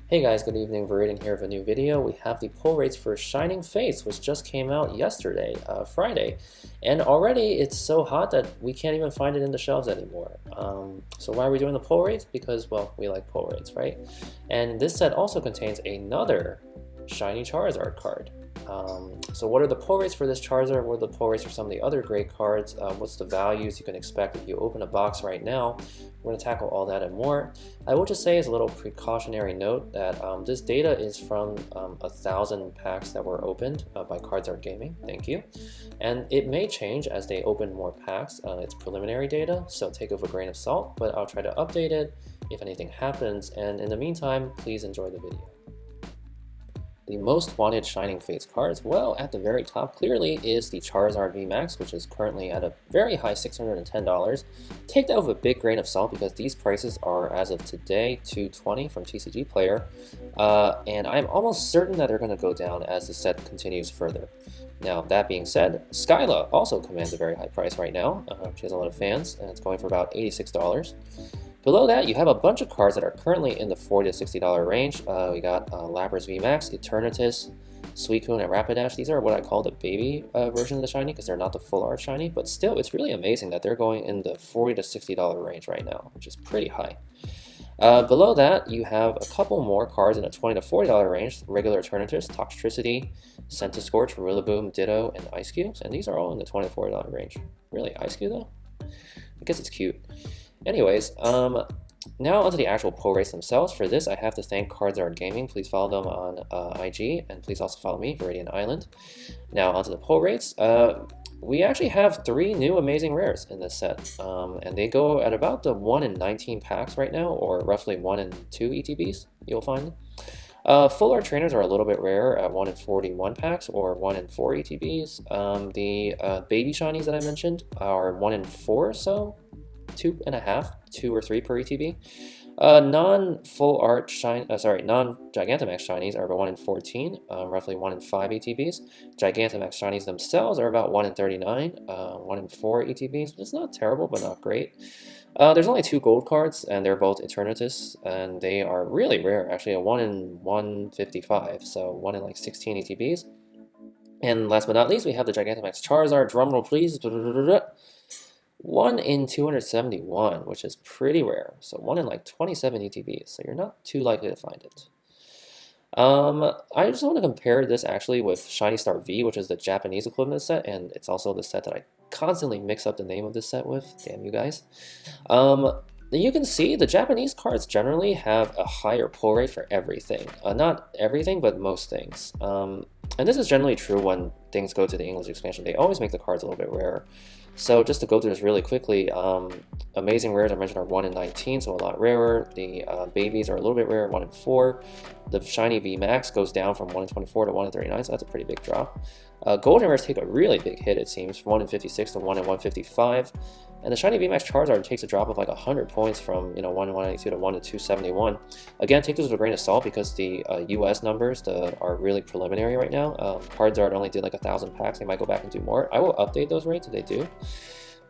Hey guys, good evening. Veridian here with a new video. We have the pull rates for Shining Fates, which just came out yesterday, Friday, and already it's so hot that we can't even find it in the shelves anymore. So why are we doing the pull rates? Because, well, we like pull rates, right? And this set also contains another Shiny Charizard card. So what are the pull rates for this Charizard? What are the pull rates for some of the other great cards? What's the values you can expect if you open a box right now? We're going to tackle all that and more. I will just say as a little precautionary note that this data is from 1,000 packs that were opened by Cardsart Gaming. Thank you. And it may change as they open more packs. It's preliminary data, so take it with a grain of salt, but I'll try to update it if anything happens. And in the meantime, please enjoy the video. The most wanted Shining Fates cards, well, at the very top clearly is the Charizard VMAX, which is currently at a very high $610. Take that with a big grain of salt because these prices are, as of today, $220 from TCG Player, and I'm almost certain that they're going to go down as the set continues further. Now, that being said, Skyla also commands a very high price right now. She has a lot of fans, and it's going for about $86. Below that, you have a bunch of cards that are currently in the $40 to $60 range. We got Lapras VMAX, Eternatus, Suicune, and Rapidash. These are what I call the baby version of the Shiny because they're not the full art Shiny, but still, it's really amazing that they're going in the $40 to $60 range right now, which is pretty high. Below that, you have a couple more cards in the $20 to $40 range, regular Eternatus, Toxtricity, Scentiscorch, Rillaboom, Ditto, and Ice Cubes, and these are all in the $20 to $40 range. Really, Ice Cube though? I guess it's cute. Anyways, now onto the actual pull rates themselves. For this, I have to thank Cardsart Gaming. Please follow them on IG, and please also follow me, Veridian Island. Now onto the pull rates. We actually have 3 new amazing rares in this set, and they go at about the 1 in 19 packs right now, or roughly 1 in 2 ETBs, you'll find. Full art trainers are a little bit rarer at 1 in 41 packs, or 1 in 4 ETBs. The baby shinies that I mentioned are 1 in 4 or so. 2.5, 2 or 3 per ETB. Non-full art non-Gigantamax shinies are about 1 in 14, roughly 1 in 5 ETBs. Gigantamax shinies themselves are about 1 in 39, 1 in 4 ETBs. It's not terrible, but not great. There's only 2 gold cards, and they're both Eternatus, and they are really rare, actually a 1 in 155, so 1 in like 16 ETBs. And last but not least, we have the Gigantamax Charizard, drumroll please, 1 in 271, which is pretty rare. So 1 in like 27 ETBs, so you're not too likely to find it. I just want to compare this actually with Shiny Star V, which is the Japanese equivalent set, and it's also the set that I constantly mix up the name of this set with. Damn you guys. You can see the Japanese cards generally have a higher pull rate for everything. Not everything, but most things. And this is generally true when things go to the English expansion. They always make the cards a little bit rarer. So just to go through this really quickly, amazing rares I mentioned are 1 in 19, so a lot rarer. The babies are a little bit rarer, 1 in 4. The Shiny VMAX goes down from 1 in 24 to 1 in 39, so that's a pretty big drop. Golden rares take a really big hit, it seems, from 1 in 56 to 1 in 155. And the Shiny VMAX Charizard takes a drop of like 100 points from 1 in 192 to 1 in 271. Again, take this with a grain of salt because the US numbers are really preliminary right now. Cardsart only did like 1,000 packs. They might go back and do more. I will update those rates if they do.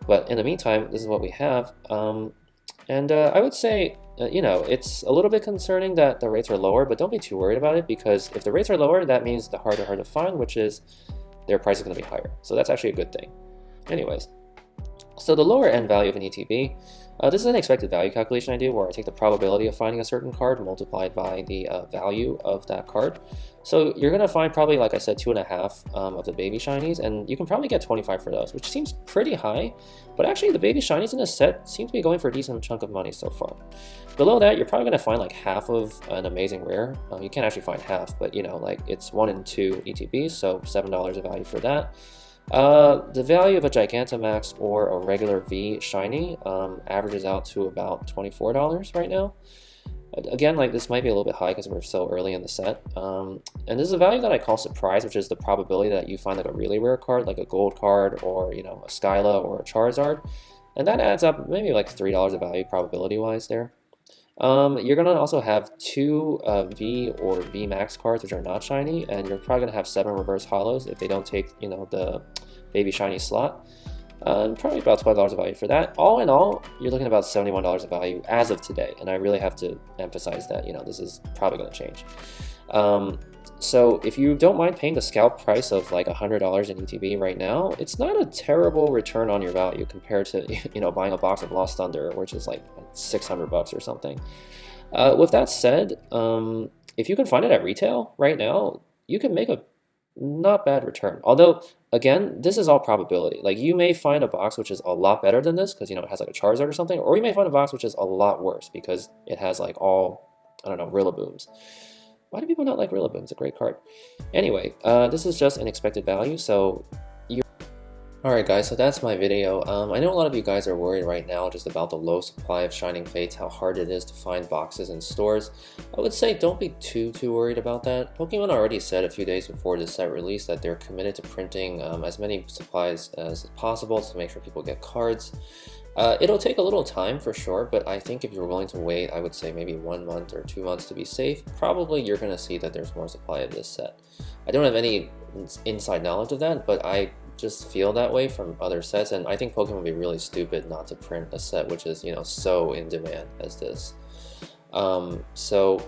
But in the meantime, this is what we have. I would say, it's a little bit concerning that the rates are lower, but don't be too worried about it because if the rates are lower, that means the cards are hard to find, which is their price is going to be higher. So that's actually a good thing. Anyways. So the lower end value of an ETB, this is an expected value calculation I do where I take the probability of finding a certain card multiplied by the value of that card. So you're going to find probably, like I said, 2.5 of the baby shinies, and you can probably get 25 for those, which seems pretty high, but actually the baby shinies in this set seem to be going for a decent chunk of money so far. Below that, you're probably going to find like half of an amazing rare. You can't actually find half, but like it's 1 in 2 ETBs, so $7 of value for that. The value of a Gigantamax or a regular V Shiny averages out to about $24 right now. Again, like this might be a little bit high because we're so early in the set. And this is a value that I call surprise, which is the probability that you find like a really rare card, like a gold card or a Skyla or a Charizard. And that adds up maybe like $3 of value probability-wise there. You're going to also have 2 V or V Max cards which are not shiny, and you're probably going to have 7 reverse hollows if they don't take, the baby shiny slot. Probably about $12 of value for that. All in all, you're looking at about $71 of value as of today, and I really have to emphasize that, you know, this is probably going to change. So if you don't mind paying the scalp price of like $100 in ETB right now, it's not a terrible return on your value compared to, you know, buying a box of Lost Thunder, which is like $600 or something. With that said, if you can find it at retail right now, you can make a not bad return. Although, again, this is all probability. Like, you may find a box which is a lot better than this because, you know, it has like a Charizard or something, or you may find a box which is a lot worse because it has like all, I don't know, Rillabooms. Why do people not like Rillaboom? It's a great card. Anyway, this is just an expected value, so Alright guys, so that's my video. I know a lot of you guys are worried right now just about the low supply of Shining Fates, how hard it is to find boxes in stores. I would say don't be too worried about that. Pokemon already said a few days before this set release that they're committed to printing as many supplies as possible to make sure people get cards. It'll take a little time for sure, but I think if you're willing to wait, I would say maybe 1 month or 2 months to be safe, probably you're going to see that there's more supply of this set. I don't have any inside knowledge of that, but I just feel that way from other sets, and I think Pokemon would be really stupid not to print a set which is, you know, so in demand as this. So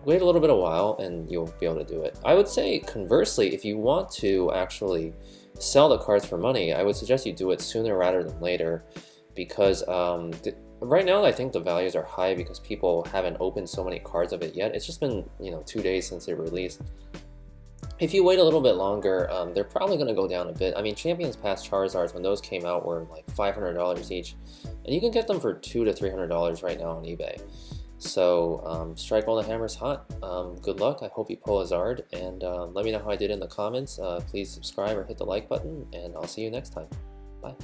wait a little bit of while and you'll be able to do it. I would say conversely, if you want to actually sell the cards for money, I would suggest you do it sooner rather than later, because right now I think the values are high because people haven't opened so many cards of it yet. It's just been, you know, 2 days since it released. If you wait a little bit longer, they're probably going to go down a bit. I mean, Champions Pass Charizards, when those came out, were like $500 each, and you can get them for $200 to $300 right now on eBay. So strike while the hammer's hot. Good luck. I hope you pull a Zard, and let me know how I did in the comments. Please subscribe or hit the like button, and I'll see you next time. Bye.